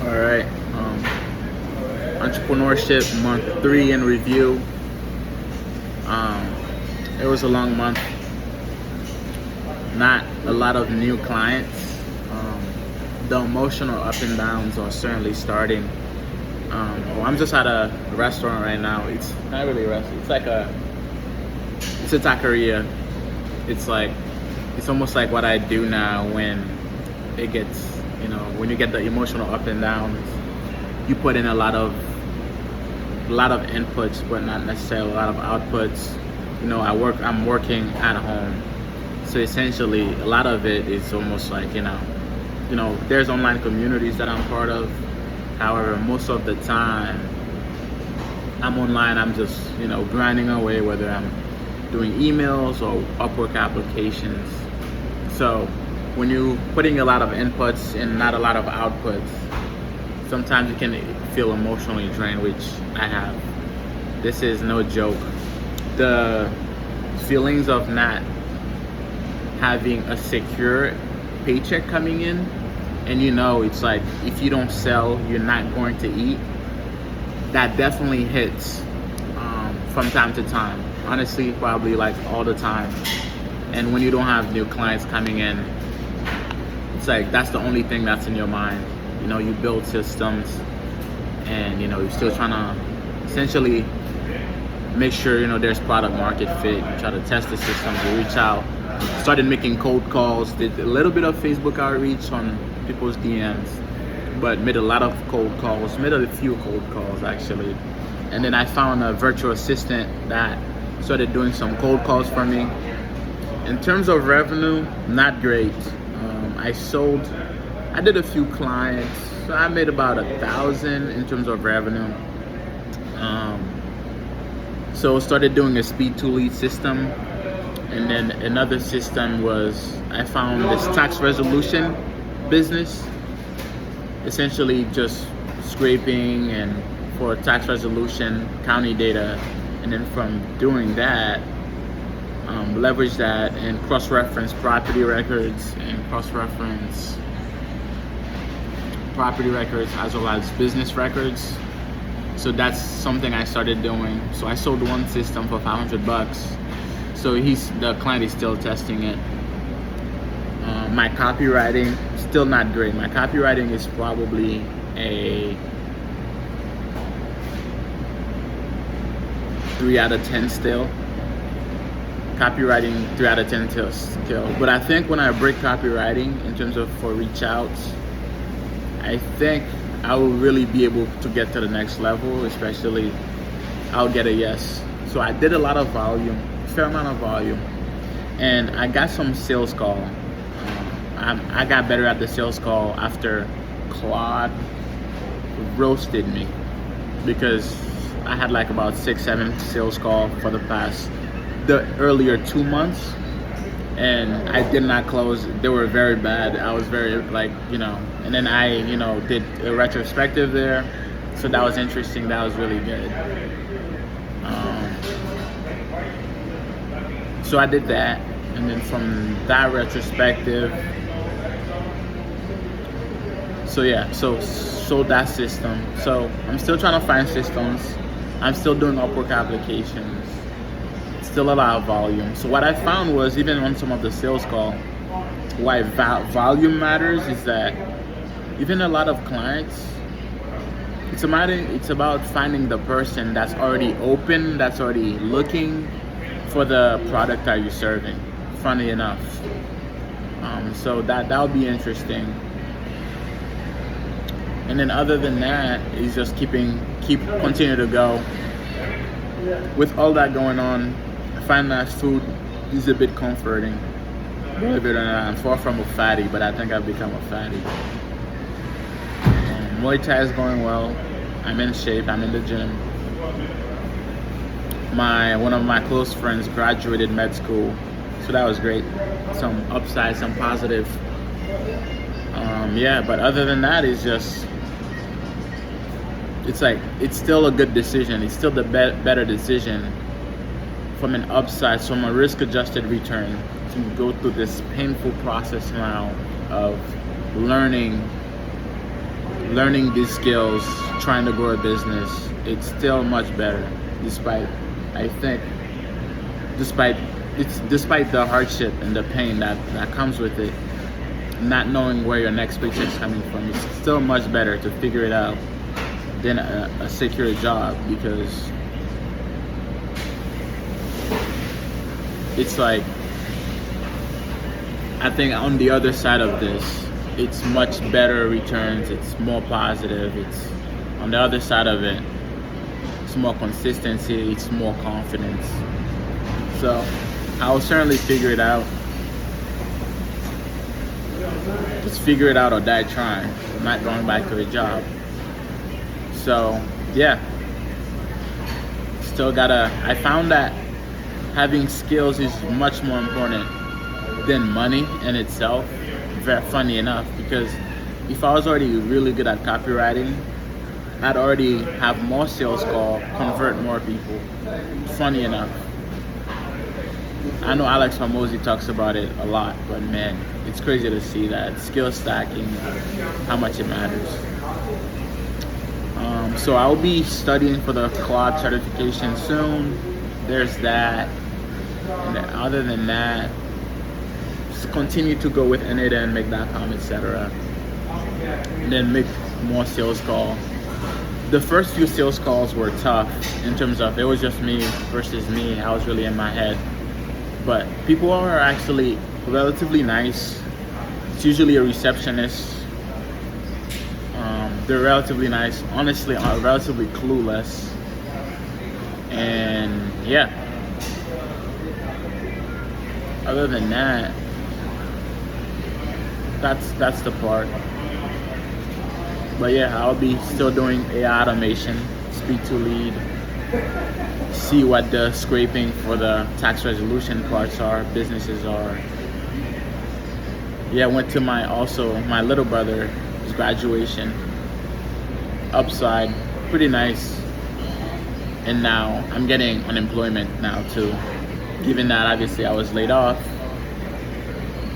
All right. Entrepreneurship month 3 in review. It was a long month. Not a lot of new clients. The emotional up and downs are certainly starting. I'm just at a restaurant right now. It's not really a restaurant. It's a taqueria. It's almost like what I do now when it gets, when you get the emotional up and downs. You put in a lot of inputs, but not necessarily a lot of outputs. I'm working at home, so essentially a lot of it is almost like there's online communities that I'm part of. However, most of the time I'm online, I'm just grinding away, whether I'm doing emails or Upwork applications. So when you're putting a lot of inputs and not a lot of outputs, sometimes you can feel emotionally drained, which I have. This is no joke. The feelings of not having a secure paycheck coming in, and it's like if you don't sell, you're not going to eat. That definitely hits from time to time. Honestly, probably like all the time. And when you don't have new clients coming in, it's like that's the only thing that's in your mind. You build systems, and you're still trying to essentially make sure there's product market fit. You try to test the systems. You reach out, started making cold calls, did a little bit of Facebook outreach on people's DMs, but made a lot of cold calls, made a few cold calls actually. And then I found a virtual assistant that started doing some cold calls for me. In terms of revenue, not great. I did a few clients, so I made about 1,000 in terms of revenue. So started doing a speed to lead system, and then another system was I found this tax resolution business, essentially just scraping and for tax resolution, county data, and then from doing that, leverage that and cross-reference property records and cross-reference property records as well as business records. So that's something I started doing. So I sold one system for $500. So the client is still testing it. My copywriting, still not great. My copywriting is probably a 3 out of 10 still. Copywriting 3 out of 10 still. But I think when I break copywriting in terms of for reach outs, I think I will really be able to get to the next level, especially I'll get a yes. So I did a lot of volume, fair amount of volume, and I got some sales call. I got better at the sales call after Claude roasted me, because I had like about 6-7 sales call for the earlier 2 months, and I did not close. They were very bad. I was very and then I did a retrospective there, so that was interesting. That was really good. So I did that, and then from that retrospective, so that system. So I'm still trying to find systems. I'm still doing Upwork applications. Still a lot of volume. So what I found was, even on some of the sales call, why volume matters is that even a lot of clients, it's about finding the person that's already open, that's already looking for the product that you're serving. Funny enough. So that'll be interesting. And then other than that, is just continue to go. With all that going on, I find that food is a bit comforting. Believe it or not, I'm far from a fatty, but I think I've become a fatty. Muay Thai is going well. I'm in shape. I'm in the gym. One of my close friends graduated med school, so that was great. Some upside, some positive. But other than that, it's still a good decision. It's still the better decision from an upside, from a risk-adjusted return, to go through this painful process now of learning learning these skills, trying to grow a business, it's still much better, despite, I think, despite the hardship and the pain that comes with it. Not knowing where your next paycheck's coming from, it's still much better to figure it out than a secure job, because it's like, I think on the other side of this, it's much better returns, it's more positive, it's on the other side of it, it's more consistency, it's more confidence. So I will certainly figure it out. Just figure it out or die trying. I'm not going back to a job. So yeah, still gotta, I found that having skills is much more important than money in itself. Very funny enough, because if I was already really good at copywriting, I'd already have more sales call, convert more people. Funny enough. I know Alex Hormozy talks about it a lot, but man, it's crazy to see that skill stacking, how much it matters. So I'll be studying for the Claude certification soon. There's that. And then other than that, just continue to go with Anita and Make.com, etc. And then make more sales calls. The first few sales calls were tough in terms of it was just me versus me. I was really in my head. But people are actually relatively nice. It's usually a receptionist. They're relatively nice. Honestly, are relatively clueless. And yeah. Other than that, that's the part. But yeah, I'll be still doing AI automation, speak to lead, see what the scraping for the tax resolution parts are, businesses are. Yeah, I went to my little brother's graduation. Upside, pretty nice. And now I'm getting unemployment now too. Given that obviously I was laid off.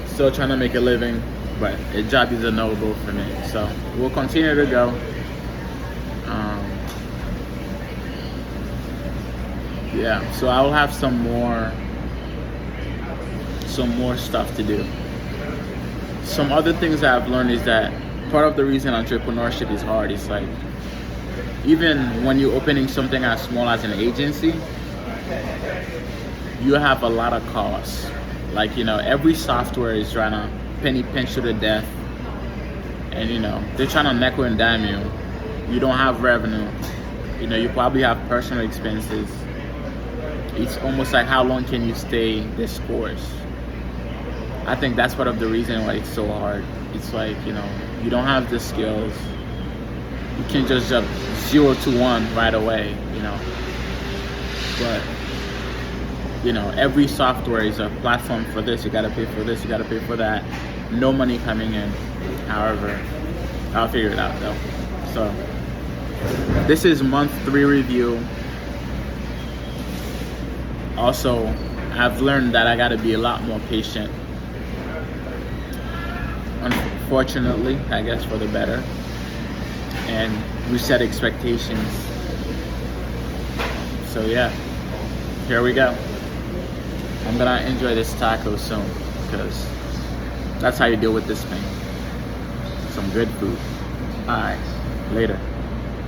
Still trying to make a living, but a job is a no-go for me. So we'll continue to go. Yeah, so I will have some more stuff to do. Some other things I've learned is that part of the reason entrepreneurship is hard is like, even when you're opening something as small as an agency, you have a lot of costs. Like, every software is trying to penny pinch you to death, and they're trying to nickel and dime you. You don't have revenue. You probably have personal expenses. It's almost like, how long can you stay this course? I think that's part of the reason why it's so hard. It's like, you don't have the skills. You can't just jump 0 to 1 right away, But, every software is a platform for this. You gotta pay for this, you gotta pay for that. No money coming in. However, I'll figure it out though. So, this is month 3 review. Also, I've learned that I gotta be a lot more patient. Unfortunately, I guess for the better. And reset expectations. So yeah, here we go. I'm gonna enjoy this taco soon, because that's how you deal with this pain. Some good food. Alright, later.